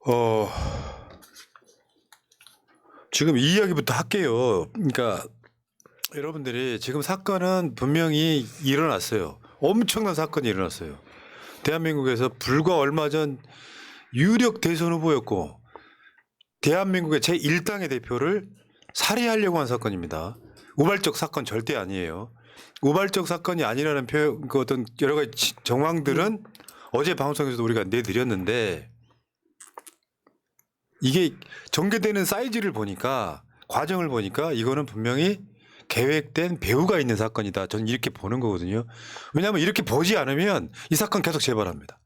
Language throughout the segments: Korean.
어, 지금 이 이야기부터 할게요. 그러니까 여러분들이 지금 사건은 분명히 일어났어요. 엄청난 사건이 일어났어요. 대한민국에서 불과 얼마 전 유력 대선 후보였고 대한민국의 제1당의 대표를 살해하려고 한 사건입니다. 우발적 사건 절대 아니에요. 우발적 사건이 아니라는 표현, 그 어떤 여러 가지 정황들은 어제 방송에서도 우리가 내드렸는데 이게 전개되는 사이즈를 보니까 과정을 보니까 이거는 분명히 계획된 배후가 있는 사건이다. 저는 이렇게 보는 거거든요. 왜냐하면 이렇게 보지 않으면 이 사건 계속 재발합니다.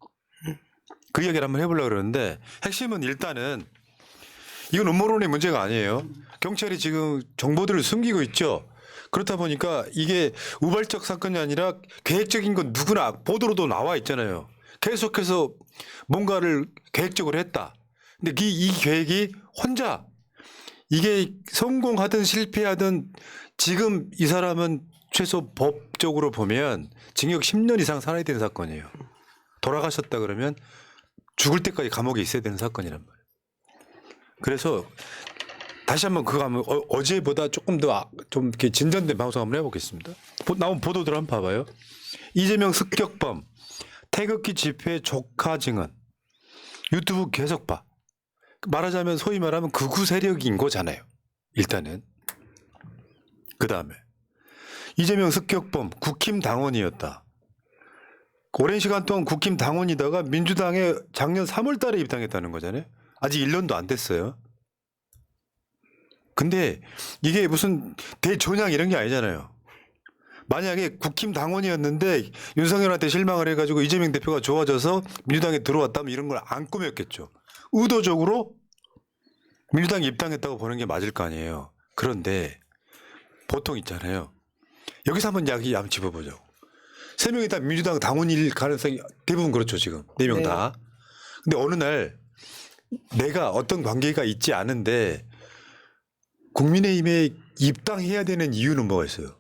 그 이야기를 한번 해보려고 그러는데 핵심은 일단은 이건 음모론의 문제가 아니에요. 경찰이 지금 정보들을 숨기고 있죠. 그렇다 보니까 이게 우발적 사건이 아니라 계획적인 건 누구나 보도로도 나와 있잖아요. 계속해서 뭔가를 계획적으로 했다. 근데 이 계획이 혼자 이게 성공하든 실패하든 지금 이 사람은 최소 법적으로 보면 징역 10년 이상 살아야 되는 사건이에요. 돌아가셨다 그러면 죽을 때까지 감옥에 있어야 되는 사건이란 말이에요. 그래서 다시 한번 그거 한번 어제보다 조금 더 좀 이렇게 진전된 방송 한번 해보겠습니다. 나온 보도들 한번 봐봐요. 이재명 습격범, 태극기 집회 조카 증언, 유튜브 계속 봐. 말하자면 소위 말하면 극우 세력인 거잖아요. 일단은. 그 다음에 이재명 습격범 국힘 당원이었다. 오랜 시간 동안 국힘 당원이다가 민주당에 작년 3월 달에 입당했다는 거잖아요. 아직 1년도 안 됐어요. 근데 이게 무슨 대전향 이런 게 아니잖아요. 만약에 국힘 당원이었는데 윤석열한테 실망을 해가지고 이재명 대표가 좋아져서 민주당에 들어왔다면 이런 걸 안 꾸몄겠죠. 의도적으로 민주당에 입당했다고 보는 게 맞을 거 아니에요. 그런데 보통 있잖아요. 여기서 한번 이야기 한번 짚어보자고. 세 명이 다 민주당 당원일 가능성이 대부분 그렇죠 지금. 네 명 다. 근데 어느 날 내가 어떤 관계가 있지 않은데 국민의힘에 입당해야 되는 이유는 뭐가 있어요?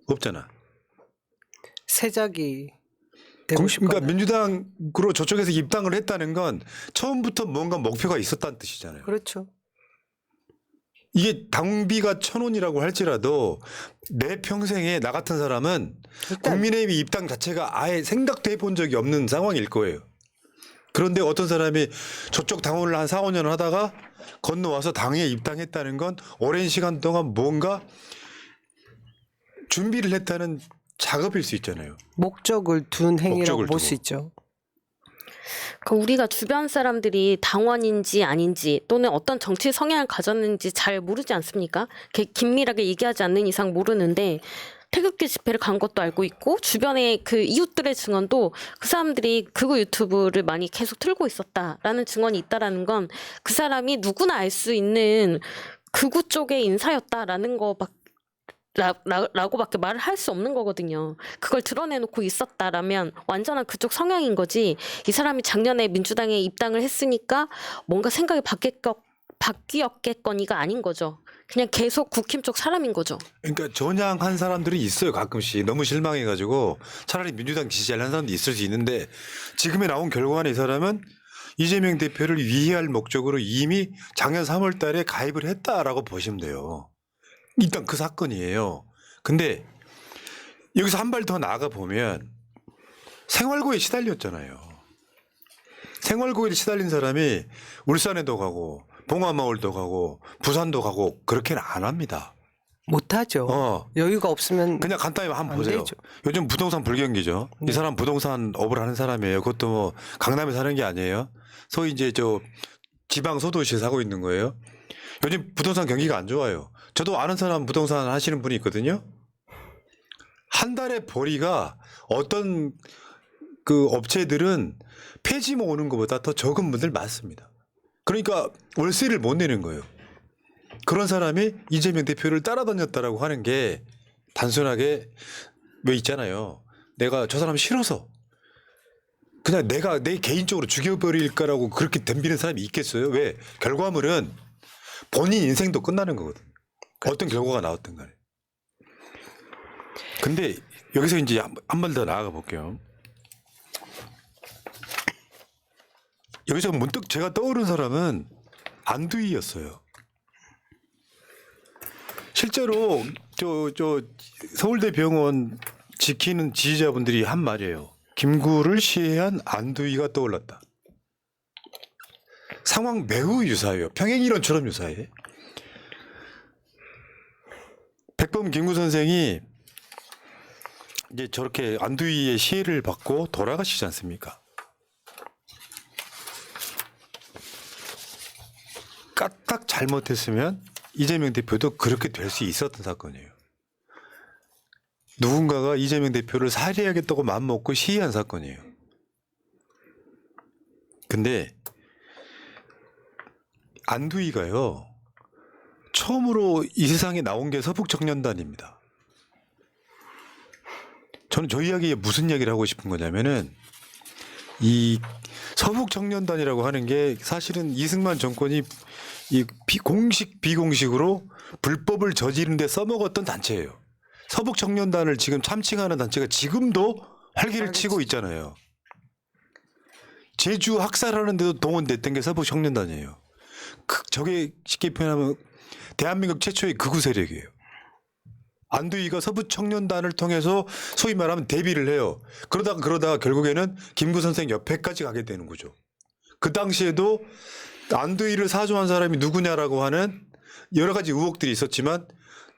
없잖아. 세작이 되고 그러니까 싶거나. 민주당으로 저쪽에서 입당을 했다는 건 처음부터 뭔가 목표가 있었다는 뜻이잖아요. 그렇죠. 이게 당비가 1,000원이라고 할지라도 내 평생에 나 같은 사람은 일단 국민의힘 입당 자체가 아예 생각도 해본 적이 없는 상황일 거예요. 그런데 어떤 사람이 저쪽 당원을 한 4, 5년 하다가 건너와서 당에 입당했다는 건 오랜 시간 동안 뭔가 준비를 했다는 작업일 수 있잖아요. 목적을 둔 행위라고 목적을 볼 두고. 수 있죠. 그 우리가 주변 사람들이 당원인지 아닌지 또는 어떤 정치 성향을 가졌는지 잘 모르지 않습니까? 긴밀하게 얘기하지 않는 이상 모르는데 태극기 집회를 간 것도 알고 있고 주변에 그 이웃들의 증언도 그 사람들이 극우 유튜브를 많이 계속 틀고 있었다라는 증언이 있다라는 건 그 사람이 누구나 알 수 있는 극우 쪽의 인사였다라는 라고밖에 말을 할 수 없는 거거든요. 그걸 드러내놓고 있었다라면 완전한 그쪽 성향인 거지. 이 사람이 작년에 민주당에 입당을 했으니까 뭔가 생각이 바뀌었겠거니가 아닌 거죠. 그냥 계속 국힘 쪽 사람인 거죠. 그러니까 전향한 사람들이 있어요. 가끔씩 너무 실망해가지고 차라리 민주당 지지하는 사람도 있을 수 있는데 지금에 나온 결과는 이 사람은 이재명 대표를 위해할 목적으로 이미 작년 3월 달에 가입을 했다라고 보시면 돼요. 일단 그 사건이에요. 근데 여기서 한 발 더 나아가 보면 생활고에 시달렸잖아요. 생활고에 시달린 사람이 울산에도 가고 봉화마을도 가고 부산도 가고 그렇게는 안 합니다. 못하죠. 여유가 없으면 그냥 간단히 한번 안 보세요. 되죠. 요즘 부동산 불경기죠. 이 네. 사람 부동산 업을 하는 사람이에요. 그것도 뭐 강남에 사는 게 아니에요. 소위 이제 저 지방 소도시에 사고 있는 거예요. 요즘 부동산 경기가 안 좋아요. 저도 아는 사람 부동산 하시는 분이 있거든요. 한 달에 벌이가 어떤 그 업체들은 폐지 모으는 것보다 더 적은 분들 많습니다. 그러니까 월세를 못 내는 거예요. 그런 사람이 이재명 대표를 따라다녔다라고 하는 게 단순하게 왜 있잖아요. 내가 저 사람 싫어서 그냥 내가 내 개인적으로 죽여버릴까라고 그렇게 덤비는 사람이 있겠어요? 왜? 결과물은 본인 인생도 끝나는 거거든. 어떤 결과가 나왔든 간에. 근데 여기서 이제 한 발 더 나아가 볼게요. 여기서 문득 제가 떠오른 사람은 안두희였어요. 실제로 저 서울대 병원 지키는 지지자분들이 한 말이에요. 김구를 시해한 안두희가 떠올랐다. 상황 매우 유사해요. 평행이론처럼 유사해. 백범 김구 선생이 이제 저렇게 안두희의 시해를 받고 돌아가시지 않습니까? 까딱 잘못했으면 이재명 대표도 그렇게 될 수 있었던 사건이에요. 누군가가 이재명 대표를 살해하겠다고 마음먹고 시해한 사건이에요. 근데 안두희가요, 처음으로 이 세상에 나온 게 서북청년단입니다. 저는 저 이야기에 무슨 이야기를 하고 싶은 거냐면은 이 서북청년단이라고 하는 게 사실은 이승만 정권이 이 공식 비공식으로 불법을 저지른 데 써먹었던 단체예요. 서북청년단을 지금 참칭하는 단체가 지금도 활기를 치고 있잖아요. 제주 학살하는 데도 동원됐던 게 서북청년단이에요. 저게 쉽게 표현하면 대한민국 최초의 극우 세력이에요. 안두희가 서북청년단을 통해서 소위 말하면 데뷔를 해요. 그러다가 결국에는 김구 선생 옆에까지 가게 되는 거죠. 그 당시에도 안두희를 사주한 사람이 누구냐라고 하는 여러 가지 의혹들이 있었지만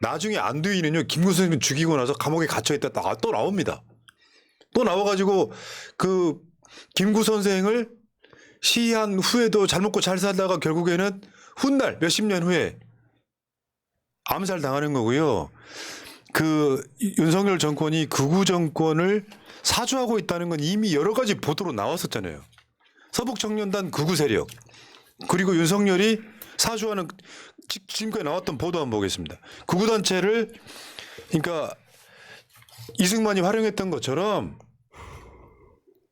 나중에 안두희는요, 김구 선생을 죽이고 나서 감옥에 갇혀있다 또 나옵니다. 또 나와가지고 그 김구 선생을 시해한 후에도 잘 먹고 잘 살다가 결국에는 훗날 몇십 년 후에 암살 당하는 거고요. 그 윤석열 정권이 극우 정권을 사주하고 있다는 건 이미 여러 가지 보도로 나왔었잖아요. 서북청년단 극우 세력, 그리고 윤석열이 사주하는 지금까지 나왔던 보도 한번 보겠습니다. 극우 단체를 그러니까 이승만이 활용했던 것처럼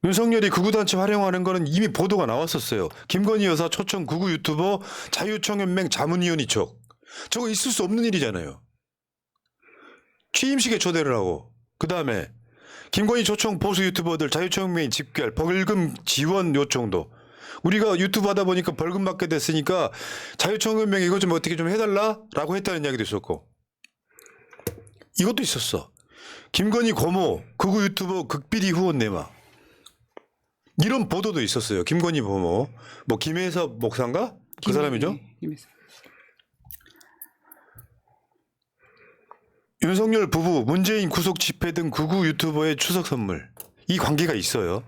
윤석열이 극우 단체 활용하는 거는 이미 보도가 나왔었어요. 김건희 여사 초청 극우 유튜버 자유청연맹 자문위원 이촉. 저거 있을 수 없는 일이잖아요. 취임식에 초대를 하고, 그 다음에 김건희 초청 보수 유튜버들 자유청연맹 집결 벌금 지원 요청도, 우리가 유튜브 하다 보니까 벌금 받게 됐으니까 자유청연맹 이거 좀 어떻게 좀 해달라라고 했다는 이야기도 있었고, 이것도 있었어. 김건희 고모 극우 유튜버 극비리 후원 내마, 이런 보도도 있었어요. 김건희 고모 뭐 김혜섭 목사인가 그 사람이죠. 윤석열 부부, 문재인 구속 집회 등 극우 유튜버의 추석 선물, 이 관계가 있어요.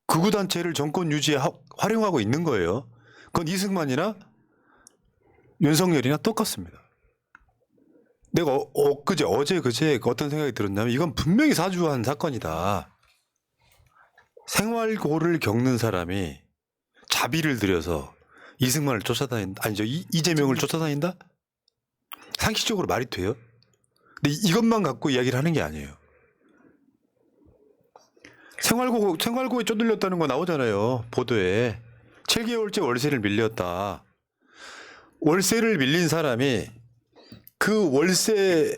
극우 단체를 정권 유지에 활용하고 있는 거예요. 그건 이승만이나 윤석열이나 똑같습니다. 내가 어제 어떤 생각이 들었냐면 이건 분명히 사주한 사건이다. 생활고를 겪는 사람이 자비를 들여서 이승만을 쫓아다닌다. 아니죠. 이재명을 쫓아다닌다? 상식적으로 말이 돼요? 근데 이것만 갖고 이야기를 하는 게 아니에요. 생활고에 쪼들렸다는 거 나오잖아요. 보도에. 7개월째 월세를 밀렸다. 월세를 밀린 사람이 그 월세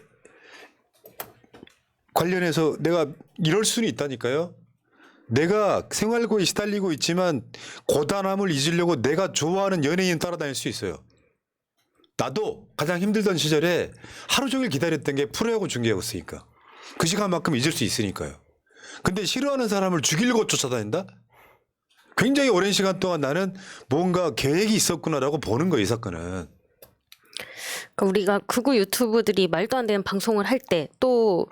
관련해서 내가 이럴 수는 있다니까요. 내가 생활고에 시달리고 있지만 고단함을 잊으려고 내가 좋아하는 연예인 따라다닐 수 있어요. 나도 가장 힘들던 시절에 하루 종일 기다렸던 게 프로야구 중계였으니까. 그 시간만큼 잊을 수 있으니까요. 근데 싫어하는 사람을 죽이려고 쫓아다닌다? 굉장히 오랜 시간 동안 나는 뭔가 계획이 있었구나라고 보는 거예요, 이 사건은. 그러니까 우리가 극우 유튜브들이 말도 안 되는 방송을 할 때, 또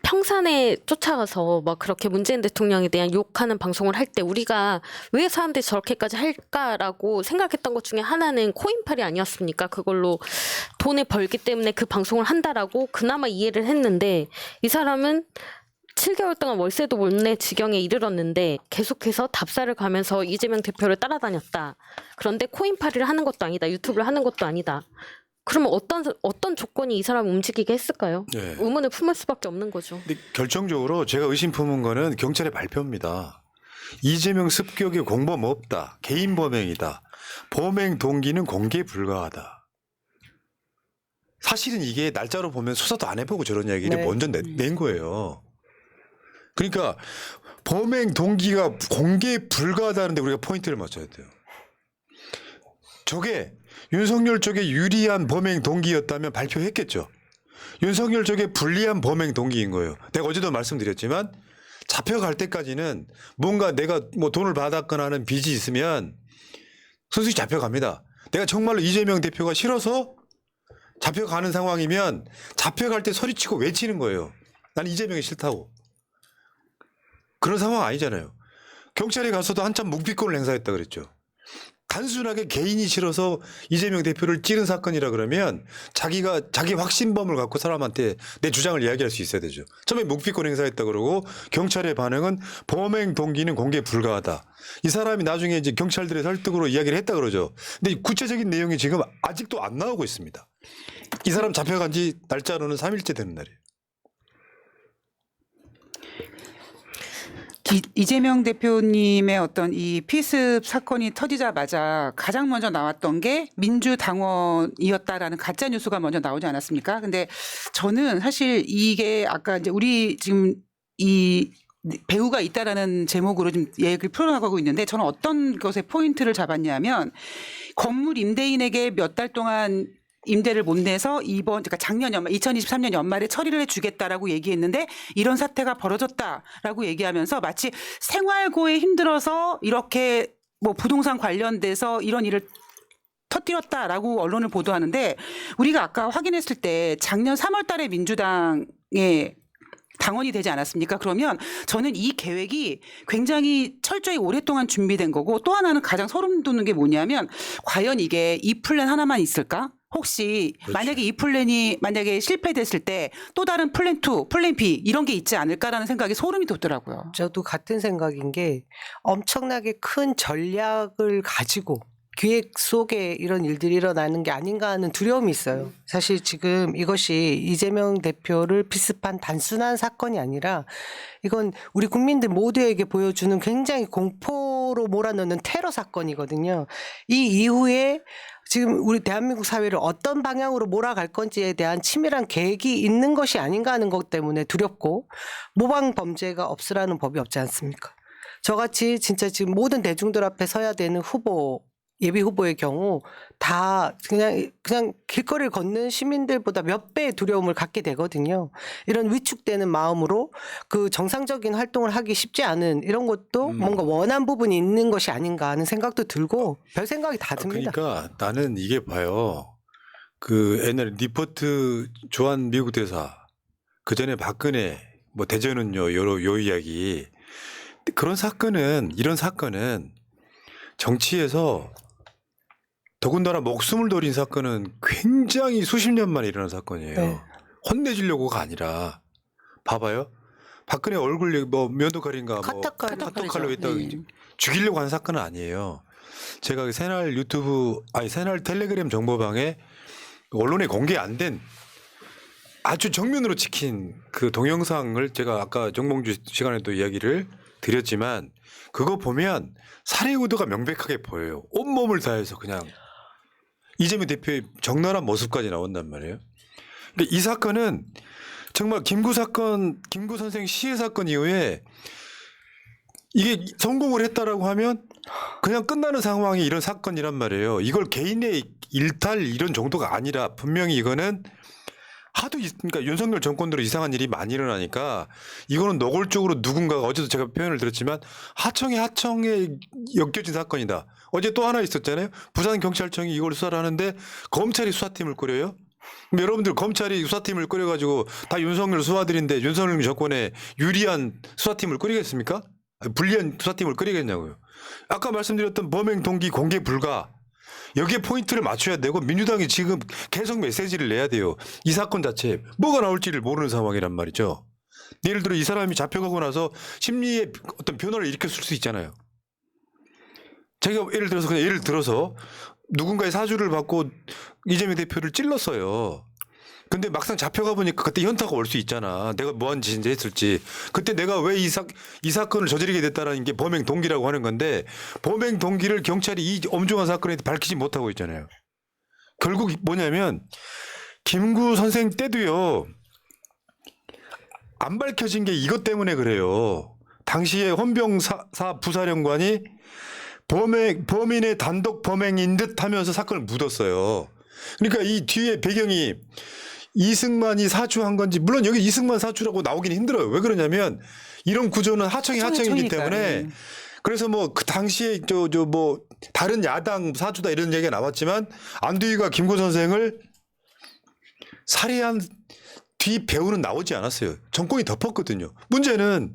평산에 쫓아가서 막 그렇게 문재인 대통령에 대한 욕하는 방송을 할 때 우리가 왜 사람들이 저렇게까지 할까라고 생각했던 것 중에 하나는 코인팔이 아니었습니까? 그걸로 돈을 벌기 때문에 그 방송을 한다라고 그나마 이해를 했는데, 이 사람은 7개월 동안 월세도 못 낼 지경에 이르렀는데 계속해서 답사를 가면서 이재명 대표를 따라다녔다. 그런데 코인팔이를 하는 것도 아니다. 유튜브를 하는 것도 아니다. 그러면 어떤 조건이 이 사람을 움직이게 했을까요? 네. 의문을 품을 수밖에 없는 거죠. 근데 결정적으로 제가 의심 품은 거는 경찰의 발표입니다. 이재명 습격에 공범 없다. 개인 범행이다. 범행 동기는 공개 불가하다. 사실은 이게 날짜로 보면 수사도 안 해보고 저런 이야기를 네. 먼저 낸 거예요. 그러니까 범행 동기가 공개 불가하다는데 우리가 포인트를 맞춰야 돼요. 저게 윤석열 쪽에 유리한 범행 동기였다면 발표했겠죠. 윤석열 쪽에 불리한 범행 동기인 거예요. 내가 어제도 말씀드렸지만 잡혀갈 때까지는 뭔가 내가 뭐 돈을 받았거나 하는 빚이 있으면 순수히 잡혀갑니다. 내가 정말로 이재명 대표가 싫어서 잡혀가는 상황이면 잡혀갈 때 소리치고 외치는 거예요. 나는 이재명이 싫다고. 그런 상황 아니잖아요. 경찰에 가서도 한참 묵비권을 행사했다 그랬죠. 단순하게 개인이 싫어서 이재명 대표를 찌른 사건이라 그러면 자기 확신범을 갖고 사람한테 내 주장을 이야기할 수 있어야 되죠. 처음에 묵비권 행사했다 그러고 경찰의 반응은 범행 동기는 공개 불가하다. 이 사람이 나중에 이제 경찰들의 설득으로 이야기를 했다 그러죠. 근데 구체적인 내용이 지금 아직도 안 나오고 있습니다. 이 사람 잡혀간 지 날짜로는 3일째 되는 날이에요. 이재명 대표님의 어떤 이 피습 사건이 터지자마자 가장 먼저 나왔던 게 민주당원이었다라는 가짜 뉴스가 먼저 나오지 않았습니까? 근데 저는 사실 이게 아까 이제 우리 지금 이 배우가 있다라는 제목으로 좀 얘기를 풀어나가고 있는데 저는 어떤 것에 포인트를 잡았냐면 건물 임대인에게 몇 달 동안 임대를 못 내서 그러니까 작년 연말 2023년 연말에 처리를 해주겠다라고 얘기했는데 이런 사태가 벌어졌다라고 얘기하면서 마치 생활고에 힘들어서 이렇게 뭐 부동산 관련돼서 이런 일을 터뜨렸다라고 언론을 보도하는데 우리가 아까 확인했을 때 작년 3월 달에 민주당에 당원이 되지 않았습니까? 그러면 저는 이 계획이 굉장히 철저히 오랫동안 준비된 거고 또 하나는 가장 소름 돋는 게 뭐냐면 과연 이게 이 플랜 하나만 있을까? 혹시 그렇죠. 만약에 이 플랜이 만약에 실패됐을 때 또 다른 플랜 2, 플랜 B 이런 게 있지 않을까라는 생각이 소름이 돋더라고요. 저도 같은 생각인 게 엄청나게 큰 전략을 가지고 기획 속에 이런 일들이 일어나는 게 아닌가 하는 두려움이 있어요. 사실 지금 이것이 이재명 대표를 피습한 단순한 사건이 아니라 이건 우리 국민들 모두에게 보여주는 굉장히 공포로 몰아넣는 테러 사건이거든요. 이 이후에 지금 우리 대한민국 사회를 어떤 방향으로 몰아갈 건지에 대한 치밀한 계획이 있는 것이 아닌가 하는 것 때문에 두렵고 모방 범죄가 없으라는 법이 없지 않습니까? 저같이 진짜 지금 모든 대중들 앞에 서야 되는 후보 예비 후보의 경우 다 그냥 길거리를 걷는 시민들보다 몇 배의 두려움을 갖게 되거든요. 이런 위축되는 마음으로 그 정상적인 활동을 하기 쉽지 않은 이런 것도 뭔가 원한 부분이 있는 것이 아닌가 하는 생각도 들고 별 생각이 다 듭니다. 그러니까 나는 이게 봐요. 그 옛날에 니퍼트 주한 미국 대사 그 전에 박근혜 뭐 대전은요 요 이야기 이런 사건은 정치에서 더군다나 목숨을 버린 사건은 굉장히 수십 년 만에 일어난 사건이에요. 네. 혼내주려고가 아니라 봐봐요. 박근혜 얼굴 뭐 면도칼인가 뭐 카터칼로 했다고 죽이려고 한 사건은 아니에요. 제가 그 새날 새날 텔레그램 정보방에 언론에 공개 안 된 아주 정면으로 찍힌 그 동영상을 제가 아까 정봉주 시간에도 이야기를 드렸지만 그거 보면 살해 의도가 명백하게 보여요. 온몸을 다해서 그냥 이재명 대표의 적나라한 모습까지 나온단 말이에요. 그러니까 이 사건은 정말 김구 선생 시해 사건 이후에 이게 성공을 했다라고 하면 그냥 끝나는 상황이 이런 사건이란 말이에요. 이걸 개인의 일탈 이런 정도가 아니라 분명히 이거는 그러니까 윤석열 정권으로 이상한 일이 많이 일어나니까 이거는 노골적으로 누군가가 어제도 제가 표현을 들었지만 하청에 엮여진 사건이다. 어제 또 하나 있었잖아요. 부산경찰청이 이걸 수사를 하는데 검찰이 수사팀을 꾸려요. 그럼 여러분들 검찰이 수사팀을 꾸려가지고 다 윤석열 수사들인데 윤석열 정권에 유리한 수사팀을 꾸리겠습니까? 불리한 수사팀을 꾸리겠냐고요. 아까 말씀드렸던 범행 동기 공개 불가. 여기에 포인트를 맞춰야 되고 민주당이 지금 계속 메시지를 내야 돼요. 이 사건 자체에 뭐가 나올지를 모르는 상황이란 말이죠. 예를 들어 이 사람이 잡혀가고 나서 심리의 어떤 변화를 일으켰을 수 있잖아요. 제가 예를 들어서 누군가의 사주를 받고 이재명 대표를 찔렀어요. 근데 막상 잡혀가 보니까 그때 현타가 올 수 있잖아. 내가 뭐한 짓인지 했을지. 그때 내가 왜 이 사건을 저지르게 됐다라는 게 범행 동기라고 하는 건데 범행 동기를 경찰이 이 엄중한 사건에 밝히지 못하고 있잖아요. 결국 뭐냐면 김구 선생 때도요. 안 밝혀진 게 이것 때문에 그래요. 당시에 헌병사 부사령관이 범인의 단독 범행인 듯 하면서 사건을 묻었어요. 그러니까 이 뒤에 배경이 이승만이 사주한 건지, 물론 여기 이승만 사주라고 나오긴 힘들어요. 왜 그러냐면 이런 구조는 하청이기 하청이니까. 때문에. 그래서 뭐 그 당시에 뭐 다른 야당 사주다 이런 얘기가 나왔지만 안두희가 김구 선생을 살해한 뒤 배우는 나오지 않았어요. 정권이 덮었거든요. 문제는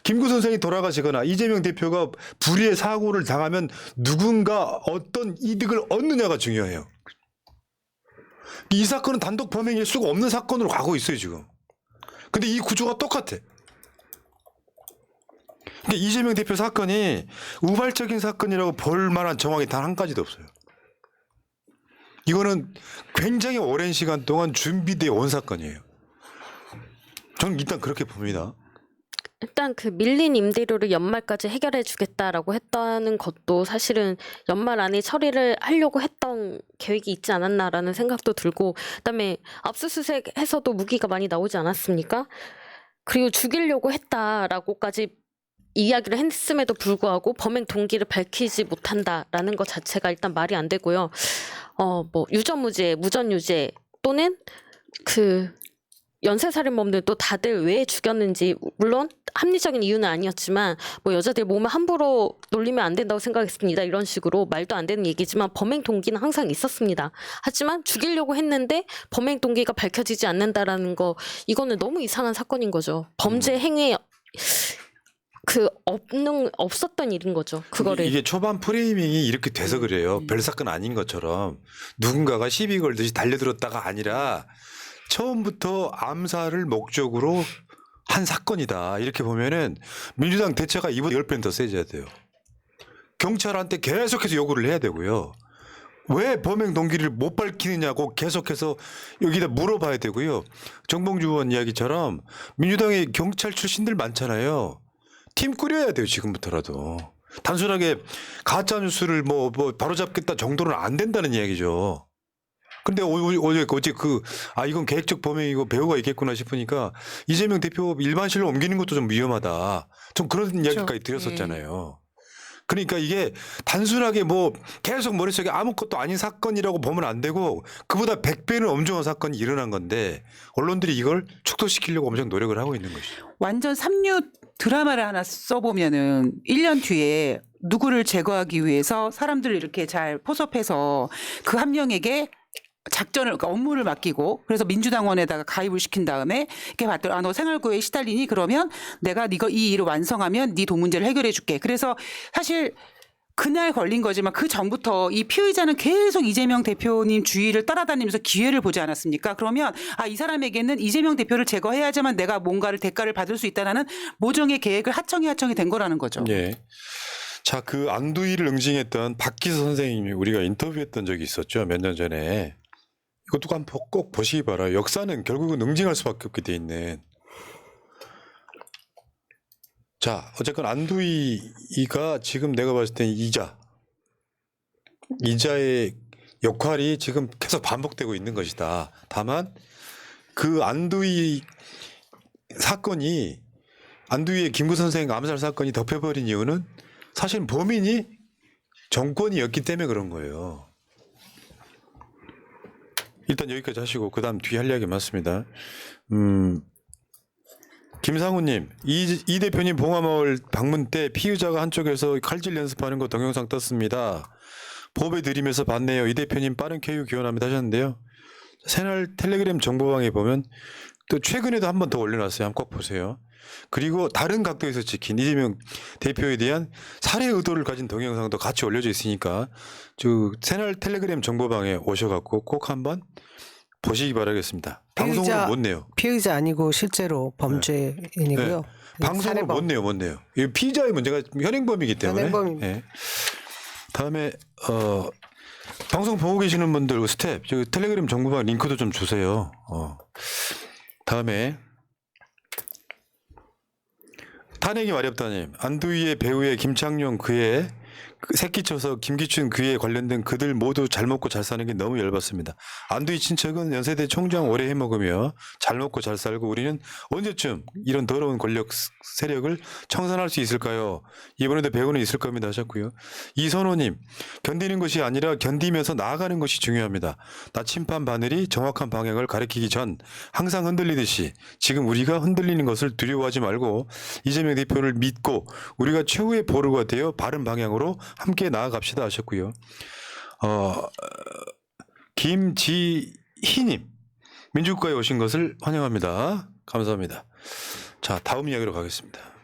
김구 선생이 돌아가시거나 이재명 대표가 불의의 사고를 당하면 누군가 어떤 이득을 얻느냐가 중요해요. 이 사건은 단독 범행일 수가 없는 사건으로 가고 있어요, 지금. 근데 이 구조가 똑같아. 그러니까 이재명 대표 사건이 우발적인 사건이라고 볼 만한 정황이 단 한 가지도 없어요. 이거는 굉장히 오랜 시간 동안 준비되어 온 사건이에요. 저는 일단 그렇게 봅니다. 일단 그 밀린 임대료를 연말까지 해결해 주겠다라고 했다는 것도 사실은 연말 안에 처리를 하려고 했던 계획이 있지 않았나라는 생각도 들고, 그다음에 압수수색에서도 무기가 많이 나오지 않았습니까? 그리고 죽이려고 했다라고까지 이야기를 했음에도 불구하고 범행 동기를 밝히지 못한다라는 것 자체가 일단 말이 안 되고요. 뭐 유전무죄, 무전유죄 또는 그 연쇄살인범들 또 다들 왜 죽였는지, 물론 합리적인 이유는 아니었지만 뭐 여자들 몸을 함부로 놀리면 안 된다고 생각했습니다, 이런 식으로 말도 안 되는 얘기지만 범행 동기는 항상 있었습니다. 하지만 죽이려고 했는데 범행 동기가 밝혀지지 않는다라는 거, 이거는 너무 이상한 사건인 거죠. 범죄 행위에 없었던 일인 거죠. 그거를. 이게 초반 프레이밍이 이렇게 돼서 그래요. 별 사건 아닌 것처럼 누군가가 시비 걸듯이 달려들었다가 아니라 처음부터 암살을 목적으로 한 사건이다. 이렇게 보면은 민주당 대처가 이보다 10배는 더 세져야 돼요. 경찰한테 계속해서 요구를 해야 되고요. 왜 범행 동기를 못 밝히느냐고 계속해서 여기다 물어봐야 되고요. 정봉주 의원 이야기처럼 민주당에 경찰 출신들 많잖아요. 팀 꾸려야 돼요, 지금부터라도. 단순하게 가짜 뉴스를 뭐 바로잡겠다 정도는 안 된다는 이야기죠. 근데 어제 이건 계획적 범행이고 배우가 있겠구나 싶으니까 이재명 대표 일반실로 옮기는 것도 좀 위험하다. 좀 그런 이야기까지 드렸었잖아요. 그러니까 이게 단순하게 뭐 계속 머릿속에 아무것도 아닌 사건이라고 보면 안 되고 그보다 100배는 엄중한 사건이 일어난 건데 언론들이 이걸 축소시키려고 엄청 노력을 하고 있는 것이죠. 완전 삼류 드라마를 하나 써보면은 1년 뒤에 누구를 제거하기 위해서 사람들을 이렇게 잘 포섭해서 그 한 명에게 그러니까 업무를 맡기고, 그래서 민주당원에다가 가입을 시킨 다음에 이렇게 봤더니 너 생활고에 시달리니? 그러면 내가 이 일을 완성하면 네 돈 문제를 해결해 줄게. 그래서 사실 그날 걸린 거지만 그 전부터 이 피의자는 계속 이재명 대표님 주위를 따라다니면서 기회를 보지 않았습니까? 그러면 이 사람에게는 이재명 대표를 제거해야지만 내가 뭔가를 대가를 받을 수 있다는 모종의 계획을 하청이 된 거라는 거죠. 예. 자, 그 안두희를 응징했던 박기서 선생님이 우리가 인터뷰했던 적이 있었죠. 몇 년 전에. 이것도 한번 꼭 보시기 바라요. 역사는 결국은 응징할 수밖에 없게 돼 있는. 자, 어쨌건 안두희가 지금 내가 봤을 때 이자의 역할이 지금 계속 반복되고 있는 것이다. 다만 그 안두희 사건이, 안두희의 김구 선생 암살 사건이 덮여버린 이유는 사실 범인이 정권이었기 때문에 그런 거예요. 일단 여기까지 하시고 그다음 뒤에 할 이야기 많습니다. 김상우님, 이 대표님 봉화마을 방문 때 피의자가 한쪽에서 칼질 연습하는 거 동영상 떴습니다. 보배 드리면서 봤네요. 이 대표님 빠른 쾌유 기원합니다 하셨는데요. 새날 텔레그램 정보방에 보면 또 최근에도 한 번 더 올려놨어요. 한번 꼭 보세요. 그리고 다른 각도에서 찍힌 이재명 대표에 대한 살해 의도를 가진 동영상도 같이 올려져 있으니까 새날 텔레그램 정보방에 오셔갖고 꼭 한번 보시기 바라겠습니다. 방송으로 못 내요. 피의자 아니고 실제로 범죄인이고요. 방송으로 못 내요. 이 피의자의 문제가 현행범이기 때문에. 현행범입니다. 네. 다음에 방송 보고 계시는 분들 스텝 텔레그램 정보방 링크도 좀 주세요. 다음에 탄핵이 마렵다님, 안두희의 배우의 김창룡 그의 새끼쳐서 김기춘 그에 관련된 그들 모두 잘 먹고 잘 사는 게 너무 열받습니다. 안두희 친척은 연세대 총장 오래 해먹으며 잘 먹고 잘 살고 우리는 언제쯤 이런 더러운 권력 세력을 청산할 수 있을까요? 이번에도 배우는 있을 겁니다 하셨고요. 이선호님, 견디는 것이 아니라 견디면서 나아가는 것이 중요합니다. 나침반 바늘이 정확한 방향을 가리키기 전 항상 흔들리듯이 지금 우리가 흔들리는 것을 두려워하지 말고 이재명 대표를 믿고 우리가 최후의 보루가 되어 바른 방향으로 함께 나아갑시다 하셨고요. 김지희님, 민주국가에 오신 것을 환영합니다. 감사합니다. 자, 다음 이야기로 가겠습니다.